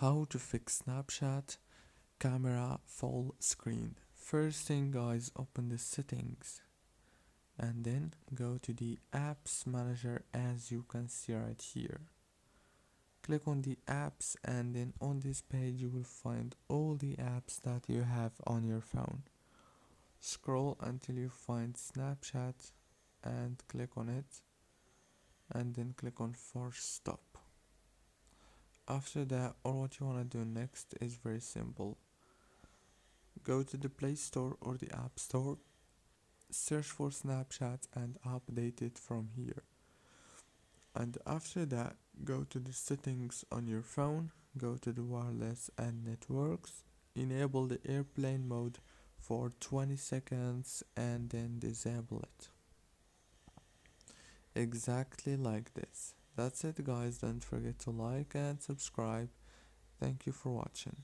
How to fix Snapchat camera full screen. First thing guys, open the settings and then go to the apps manager as you can see right here. Click on the apps and then on this page you will find all the apps that you have on your phone. Scroll until you find Snapchat and click on it and then click on force stop. After that, all what you want to do next is very simple. Go to the Play Store or the App Store, search for Snapchat and update it from here. And after that, go to the settings on your phone, go to the wireless and networks, enable the airplane mode for 20 seconds and then disable it. Exactly like this. That's it guys, don't forget to like and subscribe. Thank you for watching.